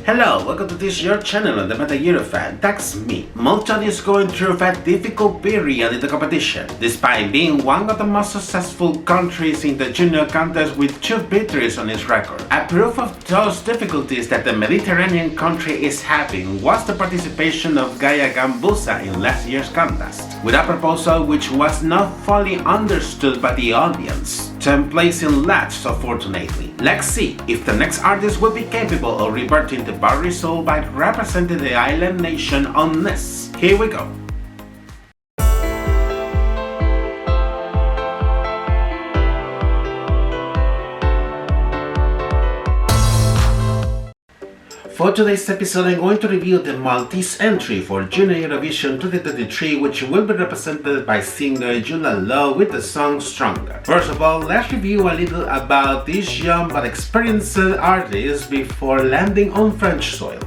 Hello, welcome to this your channel on the Meta Eurofan. That's me. Malta is going through a difficult period in the competition, despite being one of the most successful countries in the junior contest with 2 victories on its record. A proof of those difficulties that the Mediterranean country is having was the participation of Gaia Gambusa in last year's contest, with a proposal which was not fully understood by the audience. 10 placing last, so fortunately. Let's see if the next artist will be capable of reverting the bad result by representing the island nation on this. Here we go. For today's episode, I'm going to review the Maltese entry for Junior Eurovision 2023, which will be represented by singer Yulan Law with the song Stronger. First of all, let's review a little about this young but experienced artist before landing on French soil.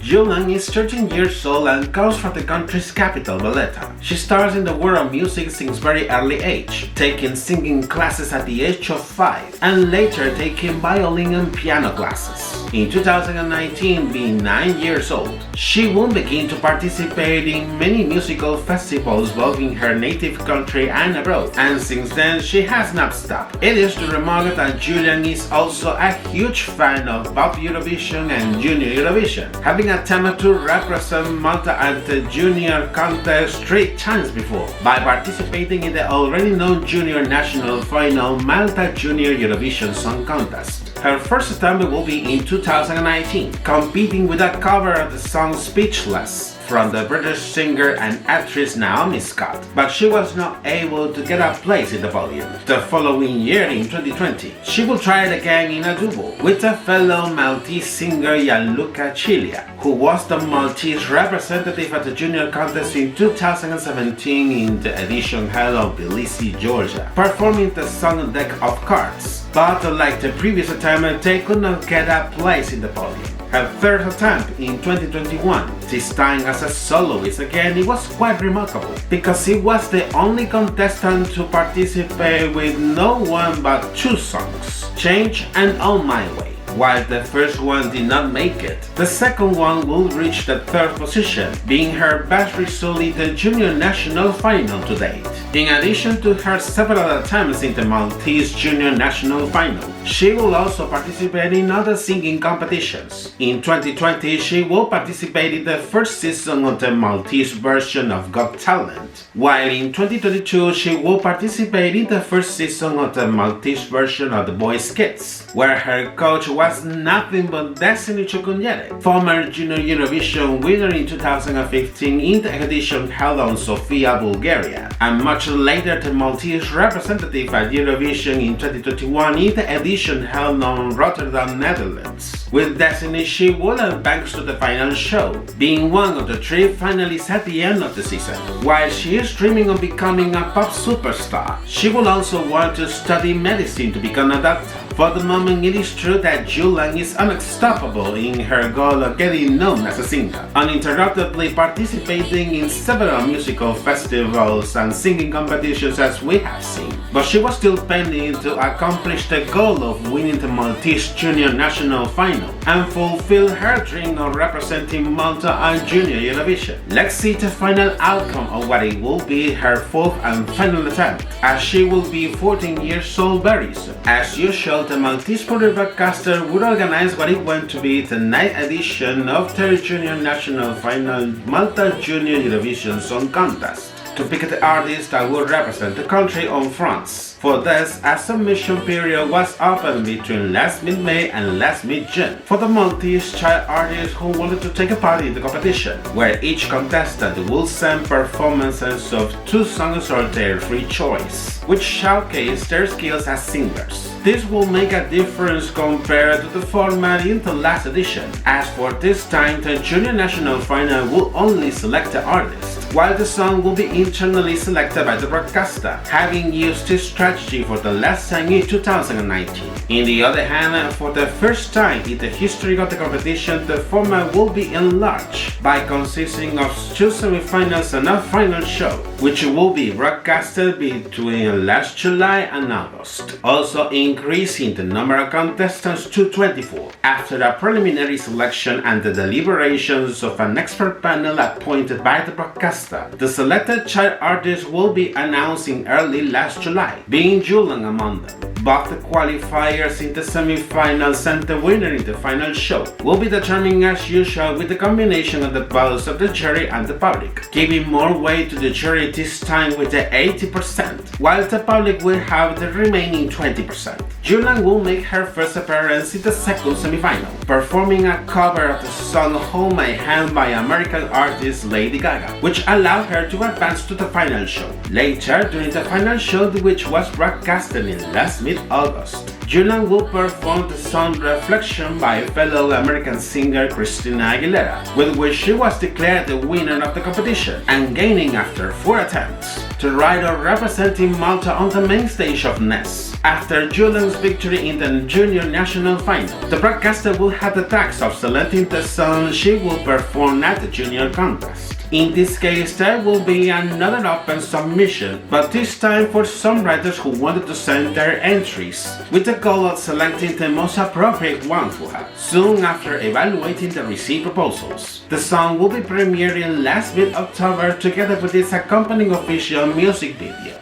Yulan is 13 years old and comes from the country's capital, Malta. She starts in the world of music since very early age, taking singing classes at the age of 5 and later taking violin and piano classes. In 2019, being 9 years old, she will begin to participate in many musical festivals both in her native country and abroad, and since then she has not stopped. It is to remark that Yulan is also a huge fan of both Eurovision and Junior Eurovision, having attempted to represent Malta at the Junior contest 3 times before, by participating in the already known Junior National Final Malta Junior Eurovision Song Contest. Her first attempt will be in 2019, competing with a cover of the song Speechless from the British singer and actress Naomi Scott, but she was not able to get a place in the podium. The following year, in 2020, she will try it again in a duo with a fellow Maltese singer Gianluca Cilia, who was the Maltese representative at the junior contest in 2017 in the edition held in Tbilisi, Georgia, performing the song Deck of Cards. But like the previous attempt, they could not get a place in the podium. Her third attempt in 2021, this time as a soloist again, it was quite remarkable, because she was the only contestant to participate with no one but 2 songs, Change and On My Way. While the first one did not make it, the second one will reach the 3rd position, being her best result in the Junior National Final to date. In addition to her several attempts in the Maltese Junior National Final, she will also participate in other singing competitions. In 2020, she will participate in the first season of the Maltese version of Got Talent, while in 2022 she will participate in the first season of the Maltese version of The Voice Kids, where her coach was nothing but Destiny Chukwunyere, former Junior Eurovision winner in 2015 in the edition held on Sofia, Bulgaria, and much later the Maltese representative at Eurovision in 2021 in the edition held on Rotterdam, Netherlands. With Destiny, she will advance to the final show, being one of the 3 finalists at the end of the season. While she is dreaming of becoming a pop superstar, she will also want to study medicine to become a doctor. For the moment, it is true that Yulan is unstoppable in her goal of getting known as a singer, uninterruptedly participating in several musical festivals and singing competitions as we have seen. But she was still pending to accomplish the goal of winning the Maltese Junior National Final and fulfill her dream of representing Malta at Junior Eurovision. Let's see the final outcome of what it will be her 4th and final attempt, as she will be 14 years old very soon. As usual, the Maltese public broadcaster would organize what it went to be the 9th edition of the Junior National Final Malta Junior Eurovision Song Contest, to pick the artists that would represent the country on France. For this, a submission period was open between last mid-May and last mid-June for the Maltese child artists who wanted to take a part in the competition, where each contestant will send performances of 2 songs of their free choice, which showcase their skills as singers. This will make a difference compared to the format in the last edition, as for this time the Junior National Final will only select the artist, while the song will be internally selected by the broadcaster, having used this strategy for the last time in 2019. On the other hand, for the first time in the history of the competition, the format will be enlarged by consisting of 2 semifinals and a final show, which will be broadcasted between last July and August, also increasing the number of contestants to 24. After a preliminary selection and the deliberations of an expert panel appointed by the broadcaster, the selected child artists will be announced in early last July, being Yulan among them. Both the qualifiers in the semifinals and the winner in the final show will be determined as usual with the combination of the votes of the jury and the public, giving more weight to the jury this time with the 80%, while the public will have the remaining 20%. Yulan will make her first appearance in the second semifinal, performing a cover of the song Hold My Hand by American artist Lady Gaga, which allowed her to advance to the final show. Later, during the final show, which was broadcasted in last mid-August, Yulan will perform the song Reflection by fellow American singer Christina Aguilera, with which she was declared the winner of the competition and gaining after 4 attempts. The rider representing Malta on the main stage of JESC. After Yulan's victory in the Junior National Final, the broadcaster will have the task of selecting the song she will perform at the Junior Contest. In this case, there will be another open submission, but this time for some writers who wanted to send their entries, with the goal of selecting the most appropriate one for her, soon after evaluating the received proposals. The song will be premiered in last mid-October together with its accompanying official music video.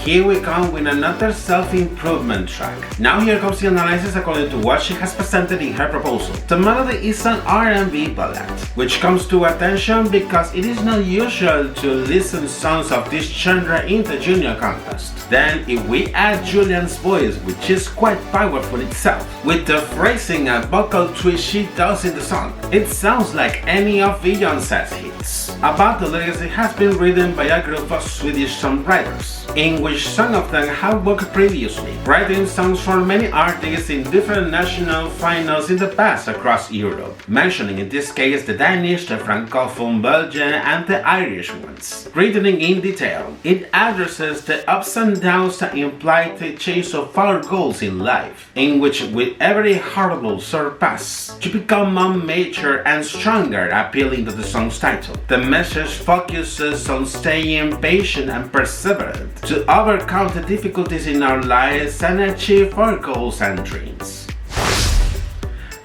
Here we come with another self-improvement track. Now here comes the analysis according to what she has presented in her proposal. The melody is an R&B ballad, which comes to attention because it is not usual to listen to songs of this genre in the Junior Contest. Then if we add Yulan's voice, which is quite powerful itself, with the phrasing and vocal twist she does in the song, it sounds like any of Beyoncé's hits. About the lyrics, it has been written by a group of Swedish songwriters, in which some of them have worked previously, writing songs for many artists in different national finals in the past across Europe, mentioning in this case the Danish, the Francophone, Belgian and the Irish ones. Written in detail, it addresses the ups and downs that imply the chase of our goals in life, in which with every hurdle surpassed, you become more mature and stronger, appealing to the song's title. The message focuses on staying patient and perseverant to overcome the difficulties in our lives and achieve our goals and dreams.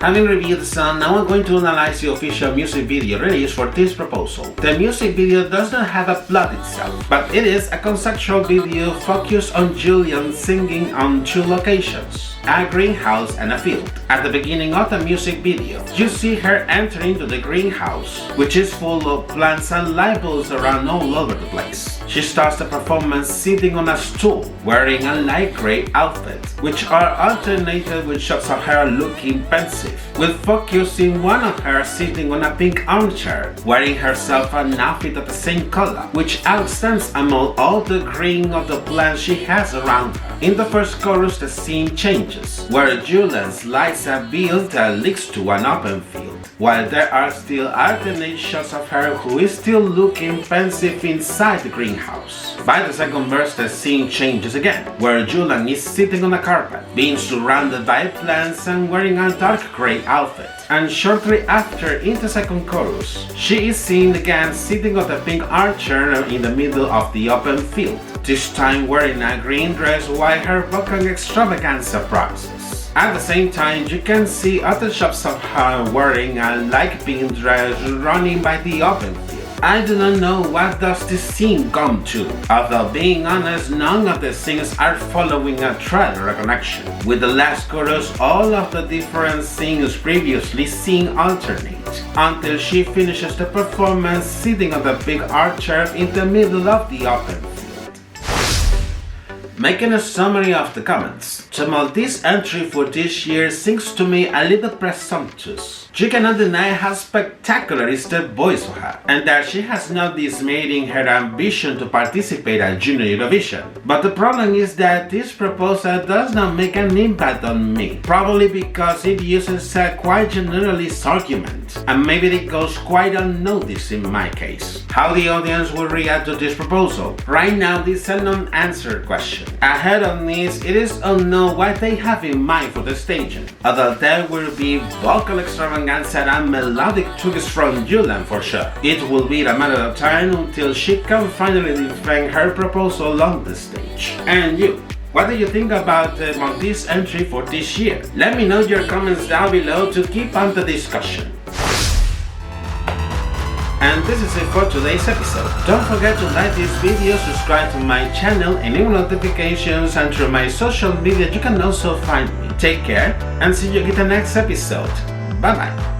Having reviewed the song, now I'm going to analyze the official music video released for this proposal. The music video does not have a plot itself, but it is a conceptual video focused on Yulan singing on 2 locations, a greenhouse and a field. At the beginning of the music video, you see her enter into the greenhouse, which is full of plants and light bulbs around all over the place. She starts the performance sitting on a stool, wearing a light grey outfit, which are alternated with shots of her looking pensive, with focus in one of her sitting on a pink armchair, wearing herself an outfit of the same color, which outstands among all the green of the plants she has around her. In the first chorus, the scene changes, where Yulan lights a build that leads to an open field, while there are still alternate shots of her who is still looking pensive inside the greenhouse. By the second verse, the scene changes again, where Yulan is sitting on a carpet, being surrounded by plants and wearing a dark grey outfit. And shortly after, in the second chorus, she is seen again sitting on the pink armchair in the middle of the open field, this time wearing a green dress while her vocal extravaganza progresses. At the same time, you can see other shots of her wearing a light pink dress running by the open field. I do not know what does this scene come to, although being honest, none of the scenes are following a thread or a connection. With the last chorus, all of the different scenes previously seen alternate, until she finishes the performance sitting on the big armchair in the middle of the open field. Making a summary of the comments, the Maltese entry for this year seems to me a little presumptuous. You cannot deny how spectacular is the voice of her, and that she has not dismayed in her ambition to participate at Junior Eurovision. But the problem is that this proposal does not make an impact on me, probably because it uses a quite generalist argument, and maybe it goes quite unnoticed in my case. How the audience will react to this proposal? Right now, this is an unanswered question. Ahead of this, it is unknown what they have in mind for the staging, although there will be vocal extravaganza and melodic tricks from Yulan for sure. It will be a matter of time until she can finally defend her proposal on the stage. And you? What do you think about the Maltese entry for this year? Let me know your comments down below to keep on the discussion. And this is it for today's episode. Don't forget to like this video, subscribe to my channel, enable notifications, and through my social media you can also find me. Take care and see you in the next episode. Bye bye.